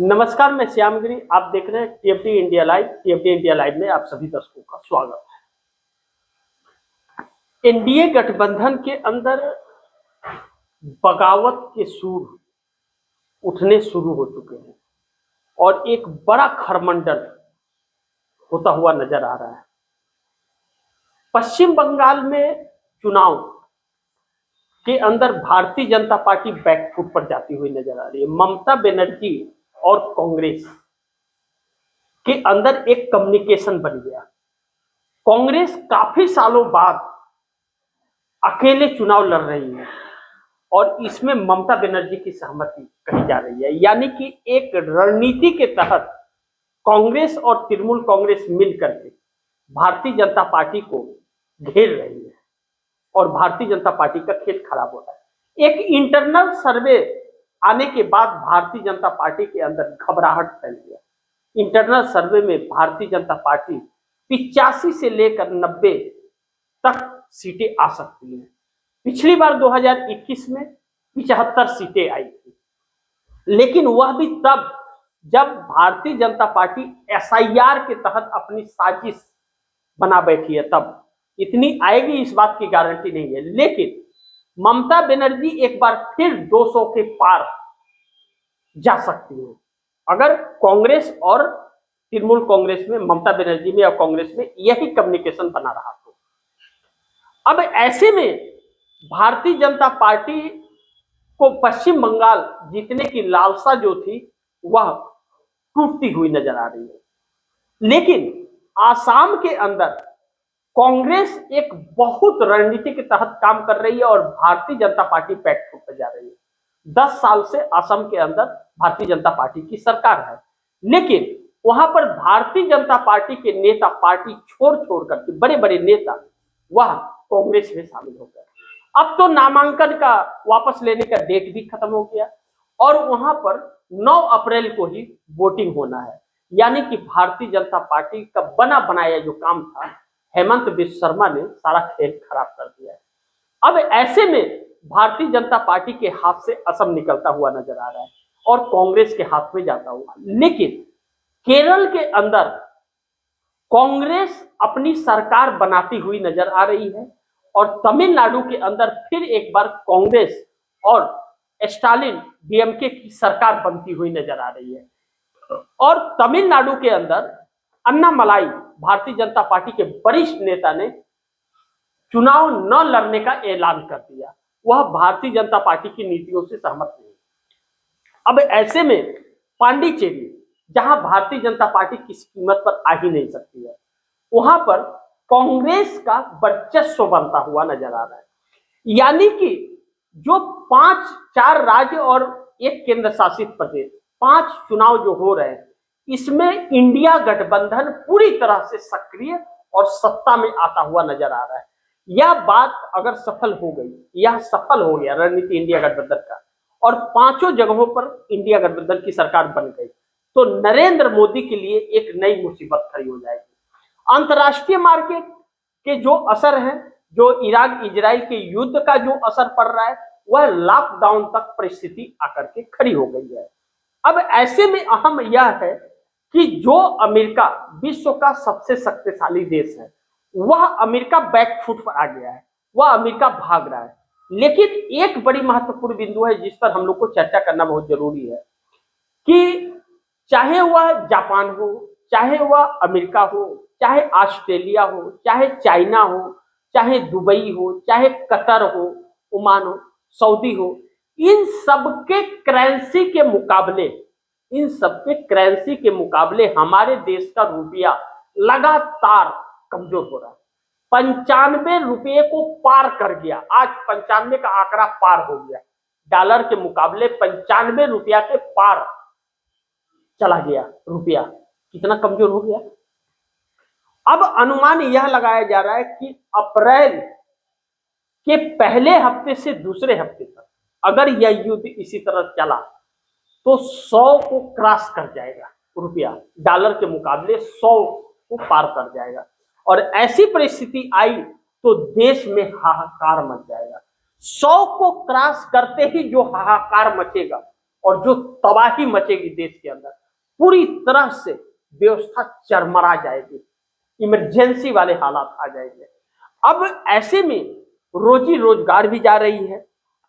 नमस्कार, मैं श्यामगिरी। आप देख रहे हैं TFT India live. TFT India live में आप सभी दर्शकों का स्वागत है। एनडीए गठबंधन के अंदर बगावत के सुर उठने शुरू हो चुके हैं और एक बड़ा खरमंडल होता हुआ नजर आ रहा है। पश्चिम बंगाल में चुनाव के अंदर भारतीय जनता पार्टी बैकफुट पर जाती हुई नजर आ रही है। ममता बनर्जी और कांग्रेस के अंदर एक कम्युनिकेशन बन गया। कांग्रेस काफी सालों बाद अकेले चुनाव लड़ रही है और इसमें ममता बनर्जी की सहमति कही जा रही है, यानी कि एक रणनीति के तहत कांग्रेस और तृणमूल कांग्रेस मिलकर के भारतीय जनता पार्टी को घेर रही है और भारतीय जनता पार्टी का खेल खराब हो रहा है। एक इंटरनल सर्वे आने के बाद भारतीय जनता पार्टी के अंदर घबराहट फैल गया। इंटरनल सर्वे में भारतीय जनता पार्टी 85 से लेकर 90 तक सीटें आ सकती हैं। पिछली बार 2021 में 75 सीटें आई थी, लेकिन वह भी तब जब भारतीय जनता पार्टी एसआईआर के तहत अपनी साजिश बना बैठी है। तब इतनी आएगी इस बात की गारंटी नहीं है, लेकिन ममता बनर्जी एक बार फिर 200 के पार जा सकती है अगर कांग्रेस और तृणमूल कांग्रेस में, ममता बनर्जी में और कांग्रेस में यही कम्युनिकेशन बना रहा तो। अब ऐसे में भारतीय जनता पार्टी को पश्चिम बंगाल जीतने की लालसा जो थी वह टूटती हुई नजर आ रही है। लेकिन आसाम के अंदर कांग्रेस एक बहुत रणनीति के तहत काम कर रही है और भारतीय जनता पार्टी बैकफुट पर जा रही है। 10 साल से असम के अंदर भारतीय जनता पार्टी की सरकार है, लेकिन वहां पर भारतीय जनता पार्टी के नेता पार्टी छोड़ करके बड़े बड़े नेता वह कांग्रेस में शामिल हो गए। अब तो नामांकन का वापस लेने का डेट भी खत्म हो गया और वहां पर 9 अप्रैल को ही वोटिंग होना है, यानी कि भारतीय जनता पार्टी का बना बनाया जो काम था हेमंत बिस्व शर्मा ने सारा खेल खराब कर दिया है। अब ऐसे में भारतीय जनता पार्टी के हाथ से असम निकलता हुआ नजर आ रहा है और कांग्रेस के हाथ में जाता हुआ। लेकिन केरल के अंदर कांग्रेस अपनी सरकार बनाती हुई नजर आ रही है और तमिलनाडु के अंदर फिर एक बार कांग्रेस और स्टालिन डीएमके की सरकार बनती हुई नजर आ रही है। और तमिलनाडु के अंदर अन्नामलाई भारतीय जनता पार्टी के वरिष्ठ नेता ने चुनाव न लड़ने का ऐलान कर दिया। वह भारतीय जनता पार्टी की नीतियों से सहमत नहीं। अब ऐसे में पांडिचेरी, जहां भारतीय जनता पार्टी किसी कीमत पर आ ही नहीं सकती है, वहां पर कांग्रेस का वर्चस्व बनता हुआ नजर आ रहा है। यानी कि जो 4 राज्य और एक केंद्र शासित प्रदेश, 5 चुनाव जो हो रहे हैं, इसमें इंडिया गठबंधन पूरी तरह से सक्रिय और सत्ता में आता हुआ नजर आ रहा है। यह बात अगर सफल हो गई, यह सफल हो गया रणनीति इंडिया गठबंधन का और 5 जगहों पर इंडिया गठबंधन की सरकार बन गई, तो नरेंद्र मोदी के लिए एक नई मुसीबत खड़ी हो जाएगी। अंतर्राष्ट्रीय मार्केट के जो असर है, जो ईरान इजराइल के युद्ध का जो असर पड़ रहा है, वह लॉकडाउन तक परिस्थिति आकर के खड़ी हो गई है। अब ऐसे में अहम यह है कि जो अमेरिका विश्व का सबसे शक्तिशाली देश है, वह अमेरिका बैकफुट पर आ गया है, वह अमेरिका भाग रहा है। लेकिन एक बड़ी महत्वपूर्ण बिंदु है जिस पर हम लोग को चर्चा करना बहुत जरूरी है कि चाहे वह जापान हो, चाहे वह अमेरिका हो, चाहे ऑस्ट्रेलिया हो, चाहे चाइना हो, चाहे दुबई हो, चाहे कतर हो, ओमान हो, सऊदी हो, इन सबके करेंसी के मुकाबले हमारे देश का रुपया लगातार कमजोर हो रहा है। 95 रुपये को पार कर गया। आज 95 का आंकड़ा पार हो गया। डॉलर के मुकाबले 95 रुपया के पार चला गया। रुपया कितना कमजोर हो गया। अब अनुमान यह लगाया जा रहा है कि अप्रैल के पहले हफ्ते से दूसरे हफ्ते तक अगर यह युद्ध इसी तरह चला तो 100 को क्रॉस कर जाएगा। रुपया डॉलर के मुकाबले 100 को पार कर जाएगा और ऐसी परिस्थिति आई तो देश में हाहाकार मच जाएगा। 100 को क्रॉस करते ही जो हाहाकार मचेगा और जो तबाही मचेगी देश के अंदर, पूरी तरह से व्यवस्था चरमरा जाएगी, इमरजेंसी वाले हालात आ जाएंगे। अब ऐसे में रोजी रोजगार भी जा रही है।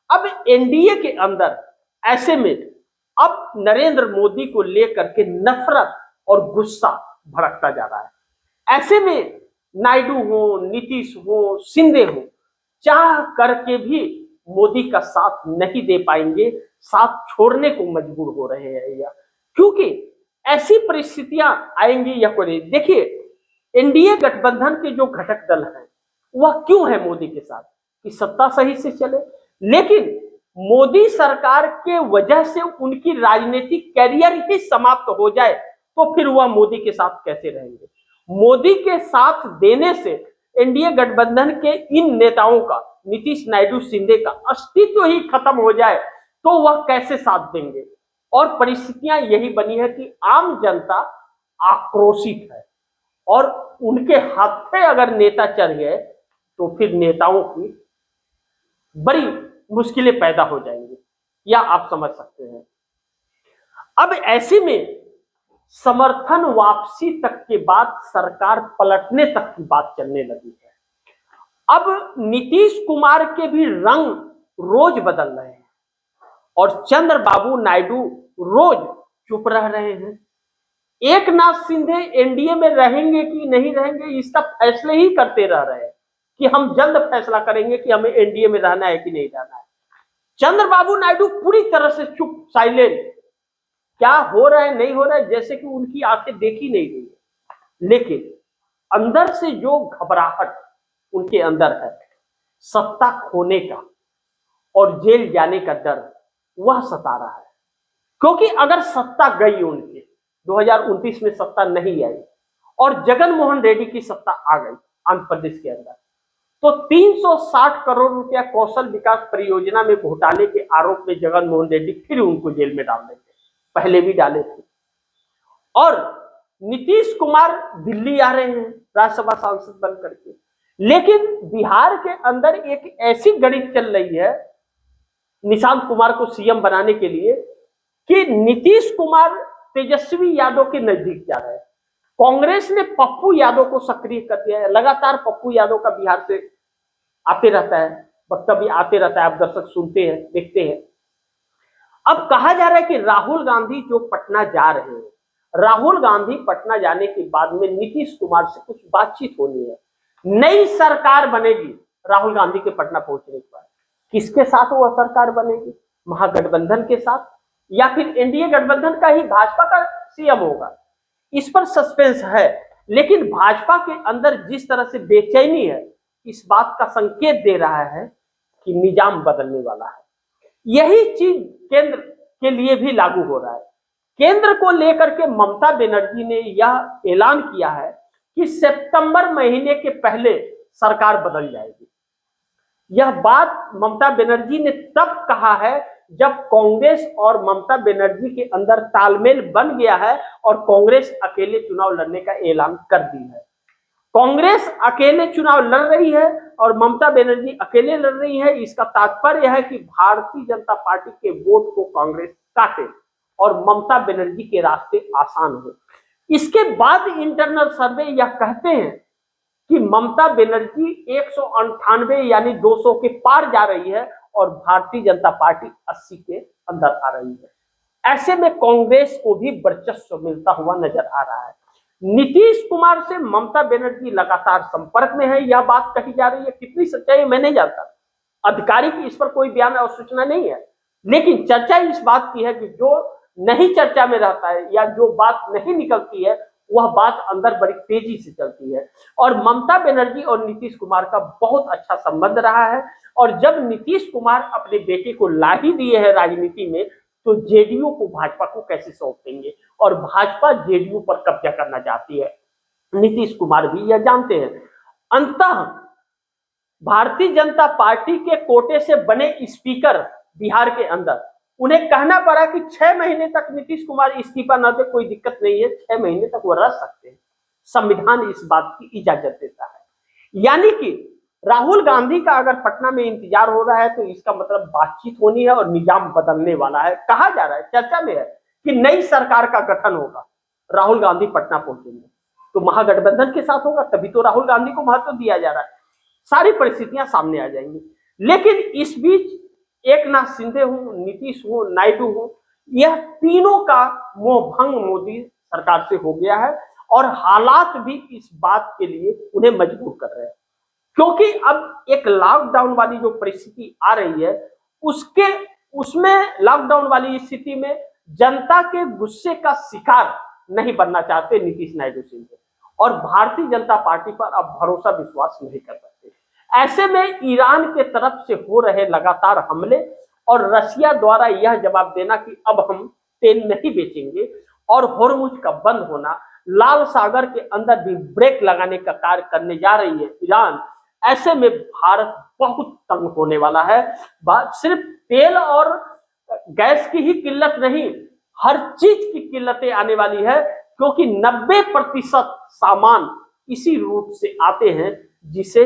अब एनडीए के अंदर ऐसे में अब नरेंद्र मोदी को लेकर के नफरत और गुस्सा भड़कता जा रहा है। ऐसे में नायडू हो, नीतीश हो, शिंदे हो, चाह करके भी मोदी का साथ नहीं दे पाएंगे, साथ छोड़ने को मजबूर हो रहे हैं या क्योंकि ऐसी परिस्थितियां आएंगी या कोई। देखिए, एनडीए गठबंधन के जो घटक दल हैं वह क्यों है मोदी के साथ कि सत्ता सही से चले, लेकिन मोदी सरकार के वजह से उनकी राजनीतिक कैरियर ही समाप्त हो जाए तो फिर वह मोदी के साथ कैसे रहेंगे। मोदी के साथ देने से एनडीए गठबंधन के इन नेताओं का, नीतीश, नायडू, शिंदे का अस्तित्व ही खत्म हो जाए तो वह कैसे साथ देंगे। और परिस्थितियां यही बनी है कि आम जनता आक्रोशित है और उनके हाथे अगर नेता चढ़ गए तो फिर नेताओं की बड़ी मुश्किलें पैदा हो जाएंगी, या आप समझ सकते हैं। अब ऐसे में समर्थन वापसी तक के बाद सरकार पलटने तक की बात चलने लगी है। अब नीतीश कुमार के भी रंग रोज बदल रहे हैं और चंद्रबाबू नायडू रोज चुप रह रहे हैं। एकनाथ शिंदे एनडीए में रहेंगे कि नहीं रहेंगे इसका फैसले ही करते रह रहे हैं कि हम जल्द फैसला करेंगे कि हमें एनडीए में रहना है कि नहीं रहना है। चंद्रबाबू नायडू पूरी तरह से चुप, साइलेंट, क्या हो रहा है नहीं हो रहा है जैसे कि उनकी आंखें देख ही नहीं रही है। लेकिन अंदर से जो घबराहट उनके अंदर है सत्ता खोने का और जेल जाने का डर, वह सता रहा है। क्योंकि अगर सत्ता गई उनकी 2029 में सत्ता नहीं आई और जगन मोहन रेड्डी की सत्ता आ गई आंध्र प्रदेश के अंदर, तो 360 करोड़ रुपया कौशल विकास परियोजना में घोटाले के आरोप में जगन मोहन रेड्डी फिर उनको जेल में डाल देंगे, पहले भी डाले थे। और नीतीश कुमार दिल्ली आ रहे हैं राज्यसभा सांसद बन करके, लेकिन बिहार के अंदर एक ऐसी गणित चल रही है निशांत कुमार को सीएम बनाने के लिए कि नीतीश कुमार तेजस्वी यादव के नजदीक जा रहे हैं। कांग्रेस ने पप्पू यादव को सक्रिय कर दिया है, लगातार पप्पू यादव का बिहार से आते रहता है, वक्तव्य आते रहता है, आप दर्शक सुनते हैं, देखते हैं। अब कहा जा रहा है कि राहुल गांधी जो पटना जा रहे हैं, राहुल गांधी पटना जाने के बाद में नीतीश कुमार से कुछ बातचीत होनी है, नई सरकार बनेगी राहुल गांधी के पटना पहुंचने के बाद। किसके साथ वह सरकार बनेगी, महागठबंधन के साथ या फिर एनडीए गठबंधन का ही भाजपा का सीएम होगा, इस पर सस्पेंस है। लेकिन भाजपा के अंदर जिस तरह से बेचैनी है, इस बात का संकेत दे रहा है कि निजाम बदलने वाला है। यही चीज केंद्र के लिए भी लागू हो रहा है। केंद्र को लेकर के ममता बनर्जी ने यह ऐलान किया है कि सितंबर महीने के पहले सरकार बदल जाएगी। यह बात ममता बनर्जी ने तब कहा है जब कांग्रेस और ममता बनर्जी के अंदर तालमेल बन गया है और कांग्रेस अकेले चुनाव लड़ने का ऐलान कर दी है। कांग्रेस अकेले चुनाव लड़ रही है और ममता बनर्जी अकेले लड़ रही है। इसका तात्पर्य है कि भारतीय जनता पार्टी के वोट को कांग्रेस काटे और ममता बनर्जी के रास्ते आसान हो। इसके बाद इंटरनल सर्वे यह कहते हैं कि ममता बनर्जी 198 यानी 200 के पार जा रही है और भारतीय जनता पार्टी 80 के अंदर आ रही है। ऐसे में कांग्रेस को भी वर्चस्व मिलता हुआ नजर आ रहा है। नीतीश कुमार से ममता बनर्जी लगातार संपर्क में है, यह बात कही जा रही है। कितनी सच्चाई है मैं नहीं जानता, आधिकारिक इस पर कोई बयान और सूचना नहीं है, लेकिन चर्चा इस बात की है कि जो नहीं चर्चा में रहता है या जो बात नहीं निकलती है वह बात अंदर बड़ी तेजी से चलती है। और ममता बनर्जी और नीतीश कुमार का बहुत अच्छा संबंध रहा है और जब नीतीश कुमार अपने बेटे को ला ही दिए हैं राजनीति में, तो जेडीयू को भाजपा को कैसे सौंप देंगे, और भाजपा जेडीयू पर कब्जा करना चाहती है। नीतीश कुमार भी यह जानते हैं। अंततः भारतीय जनता पार्टी के कोटे से बने स्पीकर बिहार के अंदर, उन्हें कहना पड़ा कि 6 महीने तक नीतीश कुमार इस्तीफा न दे, कोई दिक्कत नहीं है, 6 महीने तक वो रह सकते हैं, संविधान इस बात की इजाजत देता है। यानी कि राहुल गांधी का अगर पटना में इंतजार हो रहा है तो इसका मतलब बातचीत होनी है और निजाम बदलने वाला है। कहा जा रहा है, चर्चा में है कि नई सरकार का गठन होगा, राहुल गांधी पटना पहुंचेंगे तो महागठबंधन के साथ होगा, तभी तो राहुल गांधी को महत्व दिया जा रहा है। सारी परिस्थितियां सामने आ जाएंगी। लेकिन इस बीच एक नाथ शिंदे हो, नीतीश हो, नायडू हो, यह तीनों का मोह भंग मोदी सरकार से हो गया है और हालात भी इस बात के लिए उन्हें मजबूर कर रहे हैं, क्योंकि अब एक लॉकडाउन वाली जो परिस्थिति आ रही है उसमें लॉकडाउन वाली स्थिति में जनता के गुस्से का शिकार नहीं बनना चाहते नीतीश नायडू शिंदे, और भारतीय जनता पार्टी पर अब भरोसा विश्वास नहीं कर सकते। ऐसे में ईरान के तरफ से हो रहे लगातार हमले और रशिया द्वारा यह जवाब देना कि अब हम तेल नहीं बेचेंगे और होर्मुज का बंद होना, लाल सागर के अंदर भी ब्रेक लगाने का कार्य करने जा रही है ईरान, ऐसे में भारत बहुत तंग होने वाला है। सिर्फ तेल और गैस की ही किल्लत नहीं, हर चीज की किल्लतें आने वाली है, क्योंकि 90% सामान इसी रूट से आते हैं जिसे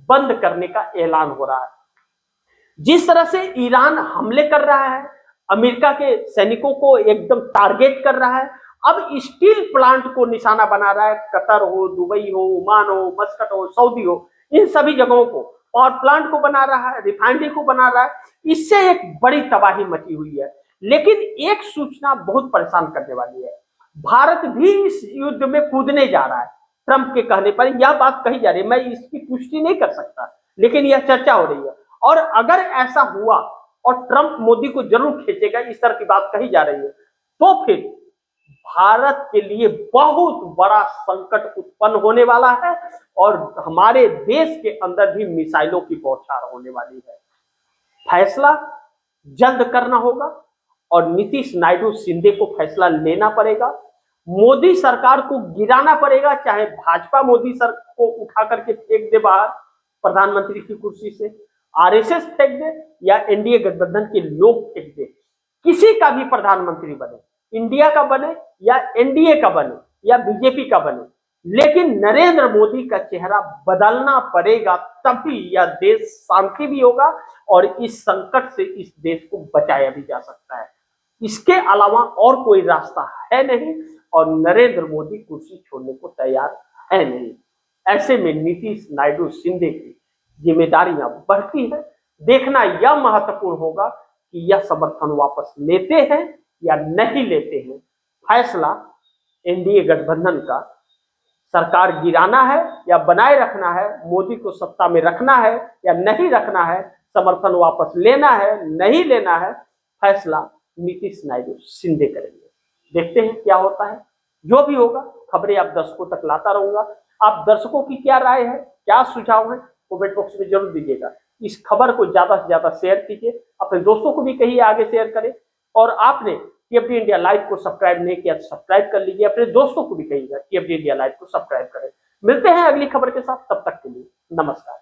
बंद करने का ऐलान हो रहा है। जिस तरह से ईरान हमले कर रहा है, अमेरिका के सैनिकों को एकदम टारगेट कर रहा है, अब स्टील प्लांट को निशाना बना रहा है, कतर हो, दुबई हो, ओमान हो, मस्कट हो, सऊदी हो, इन सभी जगहों को पावर प्लांट को बना रहा है, रिफाइनरी को बना रहा है। इससे एक बड़ी तबाही मची हुई है। लेकिन एक सूचना बहुत परेशान करने वाली है, भारत भी इस युद्ध में कूदने जा रहा है। ट्रंप के कहने पर यह बात कही जा रही है, मैं इसकी पुष्टि नहीं कर सकता, लेकिन यह चर्चा हो रही है। और अगर ऐसा हुआ और ट्रंप मोदी को जरूर खींचेगा, इस तरह की बात कही जा रही है, तो फिर भारत के लिए बहुत बड़ा संकट उत्पन्न होने वाला है और हमारे देश के अंदर भी मिसाइलों की बौछार होने वाली है। फैसला जल्द करना होगा और नीतीश नायडू शिंदे को फैसला लेना पड़ेगा। मोदी सरकार को गिराना पड़ेगा, चाहे भाजपा मोदी सर को उठा करके फेंक दे बाहर प्रधानमंत्री की कुर्सी से, आरएसएस फेंक दे या एनडीए गठबंधन के लोग फेंक दे, किसी का भी प्रधानमंत्री बने, इंडिया का बने या एनडीए का बने या बीजेपी का बने, लेकिन नरेंद्र मोदी का चेहरा बदलना पड़ेगा, तभी यह देश शांति भी होगा और इस संकट से इस देश को बचाया भी जा सकता है। इसके अलावा और कोई रास्ता है नहीं और नरेंद्र मोदी कुर्सी छोड़ने को तैयार है नहीं। ऐसे में नीतीश नायडू शिंदे की जिम्मेदारियां बढ़ती है। देखना यह महत्वपूर्ण होगा कि यह समर्थन वापस लेते हैं या नहीं लेते हैं। फैसला एनडीए गठबंधन का, सरकार गिराना है या बनाए रखना है, मोदी को सत्ता में रखना है या नहीं रखना है, समर्थन वापस लेना है नहीं लेना है, फैसला नीतीश नायडू शिंदे करेंगे। देखते हैं क्या होता है। जो भी होगा खबरें आप दर्शकों तक लाता रहूंगा। आप दर्शकों की क्या राय है, क्या सुझाव है, कमेंट बॉक्स में जरूर दीजिएगा। इस खबर को ज्यादा से ज्यादा शेयर कीजिए, अपने दोस्तों को भी कहिए आगे शेयर करें, और आपने टीएफडी इंडिया लाइव को सब्सक्राइब नहीं किया तो सब्सक्राइब कर लीजिए, अपने दोस्तों को भी कहिएगा टीएफडी इंडिया लाइव को सब्सक्राइब करें। मिलते हैं अगली खबर के साथ, तब तक के लिए नमस्कार।